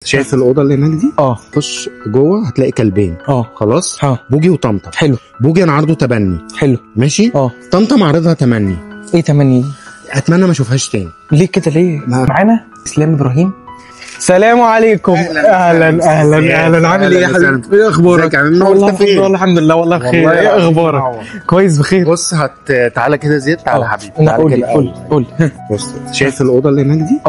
شايف الاوضه اللي هناك دي؟ خش جوه هتلاقي كلبين. خلاص. بوجي وطمطم. حلو. بوجي انا عرضه تبني. حلو. ماشي. طمطم عرضها تمني. ايه تمني؟ اتمنى ما اشوفهاش تاني. ليه كده؟ ليه؟ معانا اسلام ابراهيم. السلام عليكم. اهلا عامل ايه يا حبيبي؟ ايه اخبارك؟ والله الحمد لله والله بخير. ايه اخبارك؟ كويس بخير. بص تعالى كده زياد. تعالى حبيبي. قول. بص شايف الاوضه اللي هناك دي؟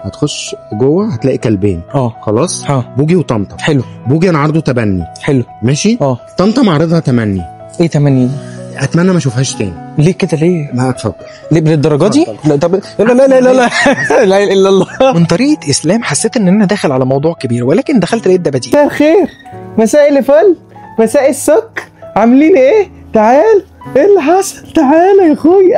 هتخش جوه هتلاقي كلبين. خلاص. بوجي وطمطم. حلو. بوجي انا عرضه تبني. حلو. ماشي. طمطم عرضها تمني. ايه تمني؟ اتمنى ما اشوفهاش تاني. ليه كده؟ ليه؟ ما اتفضل. ليه بالدرجه دي؟ لا طب لا لا اله الا الله. من طريقه اسلام حسيت ان انا داخل على موضوع كبير، ولكن دخلت لقيت دباديب. مساء الخير، مساء الفل، مساء السك، عاملين ايه؟ تعال. ايه اللي حصل؟ تعال يا اخوي.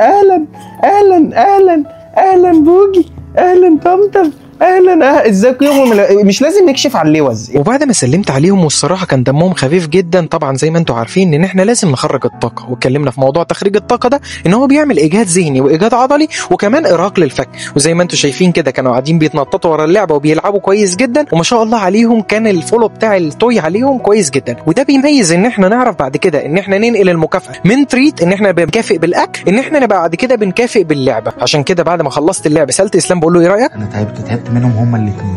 اهلا بوجي، اهلا طمطم، اهلا ازيكم يوم. مش لازم نكشف على اللوز. وبعد ما سلمت عليهم والصراحه كان دمهم خفيف جدا، طبعا زي ما انتم عارفين ان احنا لازم نخرج الطاقه، واتكلمنا في موضوع تخريج الطاقه ده ان هو بيعمل اجهاد ذهني واجهاد عضلي وكمان ارهاق للفك. وزي ما انتم شايفين كده كانوا قاعدين بيتنططوا ورا اللعبه وبيلعبوا كويس جدا، وما شاء الله عليهم كان الفولو بتاع التوي عليهم كويس جدا. وده بيميز ان احنا نعرف بعد كده ان احنا ننقل المكافاه من تريت ان احنا بنكافئ بالاكل ان احنا نبقى بعد كده بنكافئ باللعبه. عشان كده بعد ما خلصت اللعبه سالت اسلام بقول له ايه رايك؟ انا تعبت منهم هما الاثنين،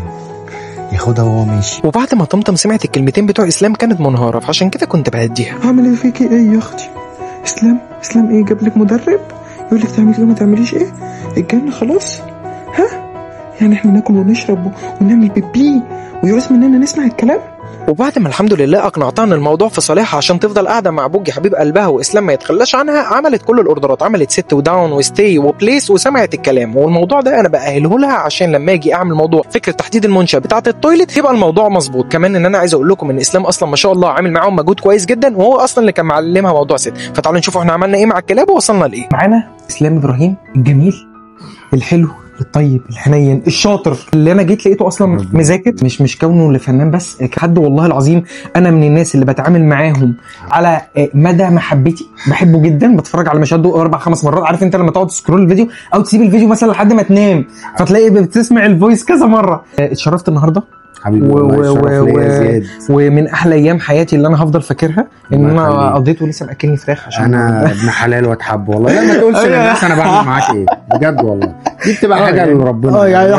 ياخدها وهو ماشي. وبعد ما طمطم سمعت الكلمتين بتوع اسلام كانت منهاره، فعشان كده كنت بهديها. اعمل ايه فيكي؟ ايه يا اختي؟ اسلام ايه؟ جاب لك مدرب يقول لك تعملي ايه وما تعمليش ايه؟ الجنه خلاص؟ يعني احنا ناكل ونشرب ونعمل بيبي ويعوز مننا نسمع الكلام؟ وبعد ما الحمد لله اقنعتها ان الموضوع في صالحها عشان تفضل قاعده مع بوجي حبيب قلبها واسلام ما يتخلاش عنها، عملت كل الاوردرات، عملت ست وداون وستي وبليس وسمعت الكلام. والموضوع ده انا باهله لها عشان لما اجي اعمل موضوع فكره تحديد المنشاه بتاعه التويلت يبقى الموضوع مظبوط. كمان ان انا عايز اقول لكم ان اسلام اصلا ما شاء الله عامل معاهم مجهود كويس جدا، وهو اصلا اللي كان معلمها موضوع ست. فتعالوا نشوف احنا عملنا ايه مع الكلاب ووصلنا لايه. معانا اسلام ابراهيم الجميل الحلو الطيب الحنين الشاطر اللي انا جيت لقيته اصلا مذاكر، مش كونه لفنان بس، حد والله العظيم انا من الناس اللي بتعامل معاهم على مدى محبتي، بحبه جدا، بتفرج على مشاهده 4-5 مرات. عارف انت لما تقعد تسكرول الفيديو او تسيب الفيديو مثلا لحد ما تنام فتلاقي بتسمع الفويس كذا مره. اتشرفت النهارده حبيبي ومن احلى ايام حياتي اللي انا هفضل فاكرها ان انا قضيته لسه ماكلني فراخ عشان انا ابن حلال واتحب والله. لا ما تقولش للناس انا بعمل معاك ايه بجد والله، دي بتبقى حاجه لربنا. يعني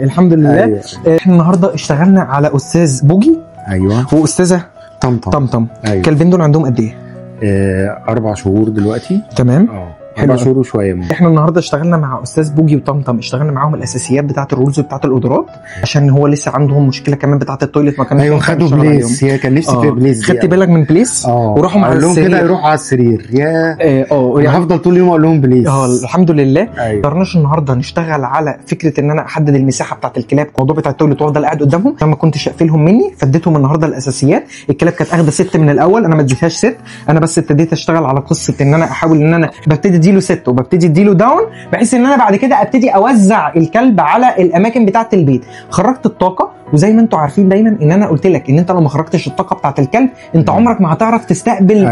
الحمد لله. احنا النهارده اشتغلنا على استاذ بوجي واستاذه طمطم. الكلبين دول عندهم قد ايه؟ 4 شهور دلوقتي. تمام. 4 شهور وشويه. احنا النهارده اشتغلنا مع استاذ بوجي وطمطم، اشتغلنا معاهم الاساسيات بتاعه الرولز وبتاعه الاوردرات عشان هو لسه عندهم مشكله كمان بتاعه التويلت ما كانش خدوا بليس. هي كان نفسي في بليس. خدت بالك من بليس؟ وراحوا مع السرير كده يروحوا على السرير. يا هفضل طول اليوم اقول لهم بليس. الحمد لله. قدرناش النهارده نشتغل على فكره ان انا احدد المساحه بتاعه الكلاب، الموضوع بتاع التويلت وافضل قاعد قدامهم ما كنتش اقفلهم مني، فديتهم النهارده الاساسيات. الكلاب كانت اخده 6 من الاول، انا ما اديتهاش 6، انا بس ابتديت اشتغل على قصه ان انا احاول ان انا ببتدي اديله 6 وببتدي اديله داون، بحيث ان انا بعد كده ابتدي اوزع الكلب على الاماكن بتاعه البيت. خرجت الطاقه، وزي ما انتم عارفين دايما ان انا قلت لك ان انت لو ما خرجتش الطاقه بتاعه الكلب انت عمرك ما هتعرف تستقبل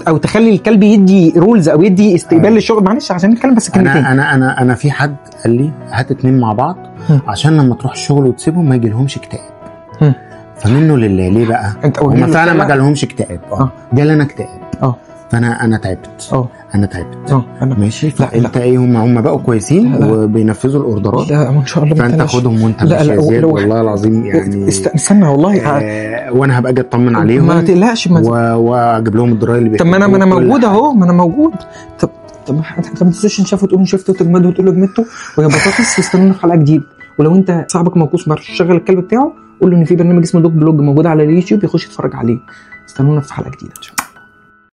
او تخلي الكلب يدي رولز او يدي استقبال للشغل. معلش عشان الكلام بس كلمتين. انا في حد قال لي هات 2 مع بعض عشان لما تروح الشغل وتسيبهم ما يجيلهمش اكتئاب. فمنه لله. ليه بقى؟ هم فعلا ما جالهمش اكتئاب. جالي انا اكتئاب. فانا تعبت. انا تعبت. ماشي. فانت ايه هم بقوا كويسين وبينفذوا الاوردرات. لا ان شاء الله. فانت خدهم وانت ماشي يا زياد والله العظيم. يعني استنى والله. وانا هبقى اجي اطمن عليهم. ما تقلقش. واجيب لهم الدراي اللي طب ما انا موجود اهو. ما انا موجود. طب ما تنساش شافوا تقولوا شفتوا وتجمدوا وتقولوا جمدتوا ويا بطاطس. واستنونا في حلقه جديده. ولو انت صاحبك موقوس ما عرفش يشغل الكلب بتاعه قول له ان في برنامج اسمه دوج بلوج موجود على اليوتيوب يخش يتفرج عليه. استنونا في حلقه جديده ان شاء الله.